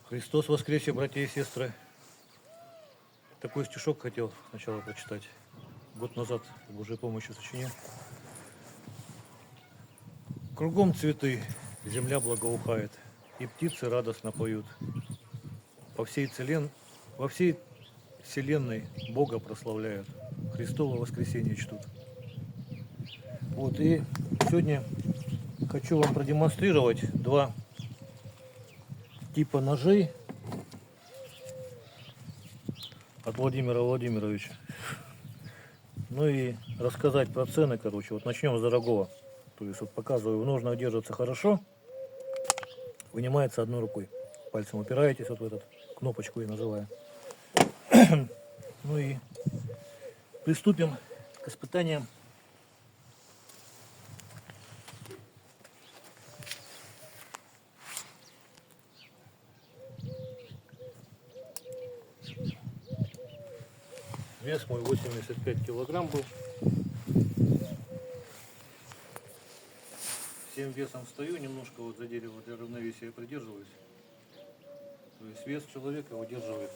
Христос воскресе, братья и сестры. Такой стишок хотел сначала прочитать. Год назад с Божьей помощью сочинил. Кругом цветы, земля благоухает, и птицы радостно поют. Во всей вселенной Бога прославляют, Христово воскресенье чтут. Вот, и сегодня хочу вам продемонстрировать два типа ножей от Владимира Владимировича. Ну и рассказать про цены, короче. Вот начнем с дорогого. То есть вот показываю, в ножнах держится хорошо, вынимается одной рукой. Пальцем упираетесь вот в эту кнопочку, я называю. Ну и приступим к испытаниям. Вес мой 85 килограмм был. Всем весом стою, немножко вот за дерево для равновесия придерживаюсь. То есть вес человека выдерживает.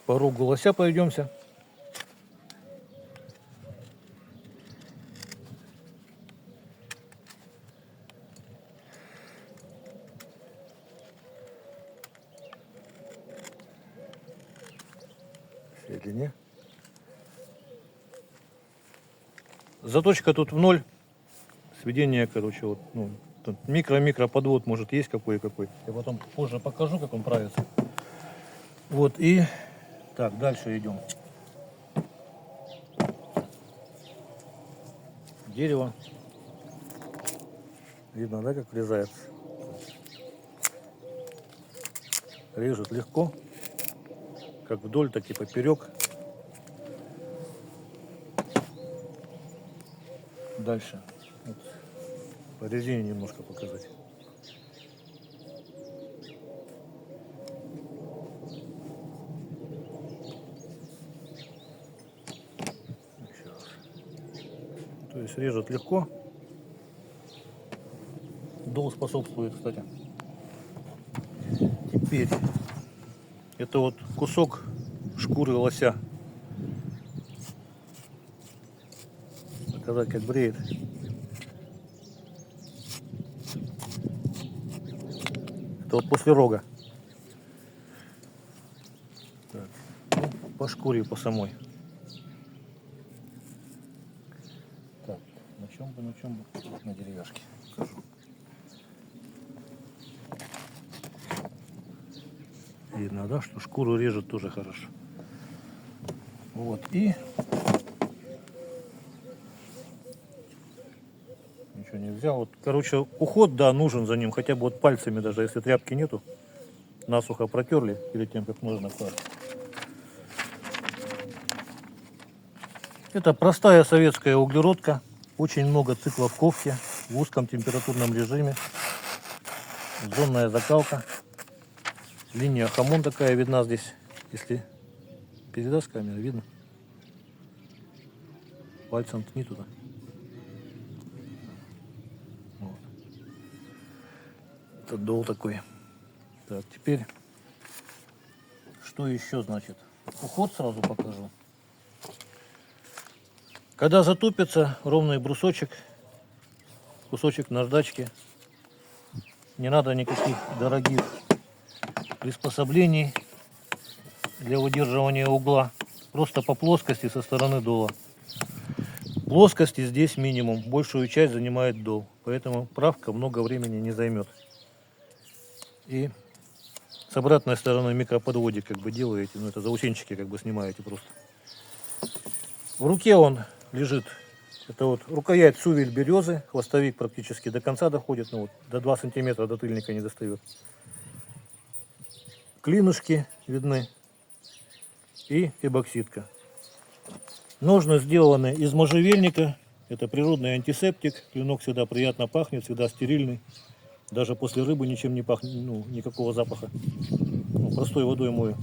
По рогу лося пойдемся. Всей длине. Заточка тут в ноль. Сведение, короче, вот, ну, микро-микро подвод может есть какой-какой. Я потом позже покажу, как он правится. Вот, и так, дальше идем. Дерево. Видно, да, как врезается? Режет легко. Как вдоль, так и поперек. Дальше. Вот. По резине немножко показать. Еще раз. То есть режет легко. Дол способствует, кстати. Теперь это вот кусок шкуры лося. Показать, как бреет. Это вот после рога. Так. Ну, по шкуре, по самой. Так, на чем бы, на деревяшке покажу. Видно, да, что шкуру режет тоже хорошо. Вот, и ничего не взял. Вот, короче, уход, да, нужен за ним, хотя бы вот пальцами, даже если тряпки нету, насухо протерли перед тем, как можно класть. Это простая советская углеродка, очень много циклов ковки в узком температурном режиме, зонная закалка, линия хамон такая видна здесь, если передаст камера, видно, пальцем ткни туда. Вот. Это дол такой. Так, теперь, что еще значит? Уход сразу покажу. Когда затупится ровный брусочек, кусочек наждачки, не надо никаких дорогих приспособлений для выдерживания угла. Просто по плоскости со стороны дола. Плоскости здесь минимум, большую часть занимает дол, поэтому правка много времени не займет. И с обратной стороны микроподводик как бы делаете, ну это заусенчики как бы снимаете просто. В руке он лежит, это вот рукоять сувель березы, хвостовик практически до конца доходит, ну вот до 2 сантиметра до тыльника не достает. Клинышки видны и эбоксидка. Ножны сделаны из можжевельника, это природный антисептик, клинок всегда приятно пахнет, всегда стерильный. Даже после рыбы ничем не пахнет, ну, никакого запаха. Ну, простой водой мою.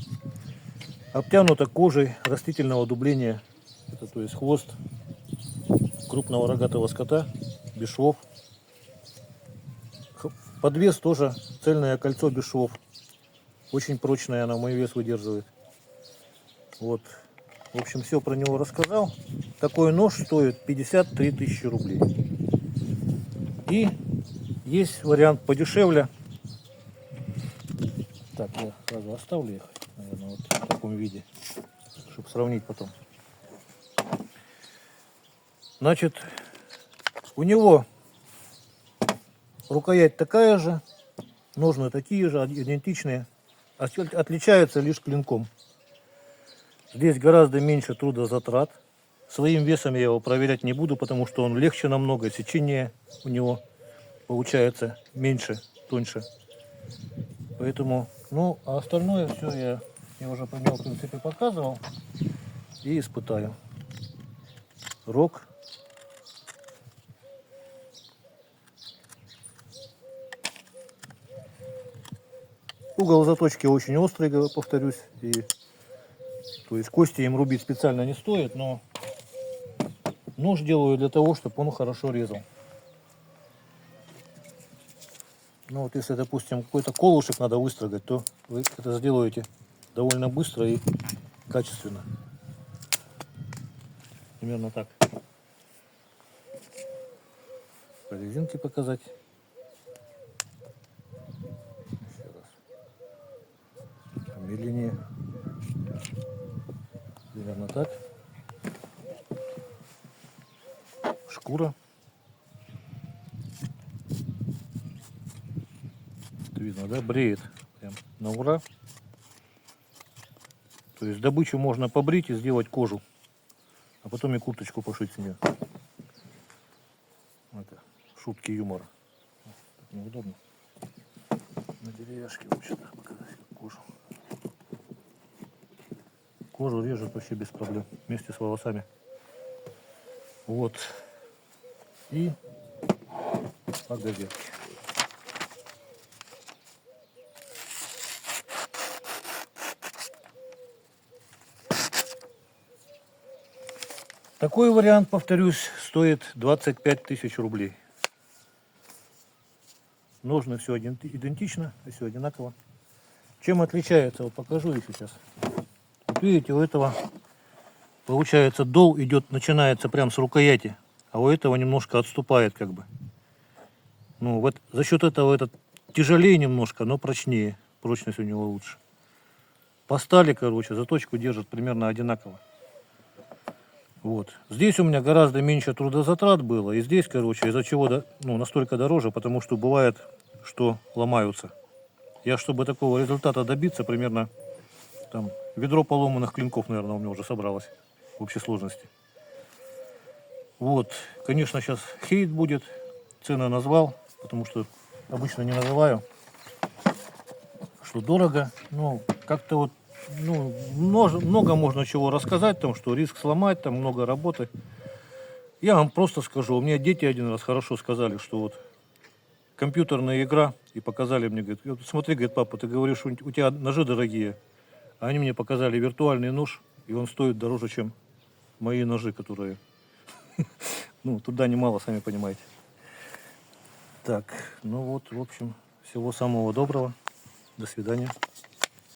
Обтянуто кожей растительного дубления. Это то есть хвост крупного рогатого скота, без швов. Подвес тоже цельное кольцо без швов. Очень прочное, она мой вес выдерживает. Вот. В общем, все про него рассказал. Такой нож стоит 53 тысячи рублей. И есть вариант подешевле. Так, я сразу оставлю их, наверное, вот в таком виде, чтобы сравнить потом. Значит, у него рукоять такая же, ножны такие же, идентичные. Отличается лишь клинком. Здесь гораздо меньше трудозатрат. Своим весом я его проверять не буду, потому что он легче намного, сечение у него получается меньше, тоньше. Поэтому, ну, а остальное все я уже по нему, в принципе, показывал и испытаю. Рог. Угол заточки очень острый, повторюсь, и то есть кости им рубить специально не стоит, но нож делаю для того, чтобы он хорошо резал. Ну вот если, допустим, какой-то колышек надо выстрогать, то вы это сделаете довольно быстро и качественно. Примерно так. По резинке показать. Еще раз. Медленнее. Примерно так. Шкура. Видно, да, бреет прям на ура. То есть добычу можно побрить и сделать кожу, а потом и курточку пошить с нее. Это шутки юмора. Так неудобно. На деревяшке лучше показать кожу. Кожу режет вообще без проблем, вместе с волосами. Вот. И погодерки. Такой вариант, повторюсь, стоит 25 тысяч рублей. Ножны все идентично, все одинаково. Чем отличается, вот покажу их сейчас. Вот видите, у этого получается дол идет, начинается прям с рукояти, а у этого немножко отступает как бы. Ну вот за счет этого этот тяжелее немножко, но прочнее. Прочность у него лучше. По стали, короче, заточку держит примерно одинаково. Вот. Здесь у меня гораздо меньше трудозатрат было. И здесь, короче, из-за чего настолько дороже, потому что бывает, что ломаются. Я, чтобы такого результата добиться, примерно там ведро поломанных клинков, наверное, у меня уже собралось в общей сложности. Вот. Конечно, сейчас хейт будет. Цены назвал, потому что обычно не называю. Что дорого. Ну, как-то вот много можно чего рассказать, там, что риск сломать, там много работы. Я вам просто скажу, у меня дети один раз хорошо сказали, что вот компьютерная игра, и показали мне, говорит, смотри, говорит, папа, ты говоришь, у тебя ножи дорогие, а они мне показали виртуальный нож, и он стоит дороже, чем мои ножи, которые, ну, туда немало, сами понимаете. Так, ну вот, в общем, всего самого доброго, до свидания.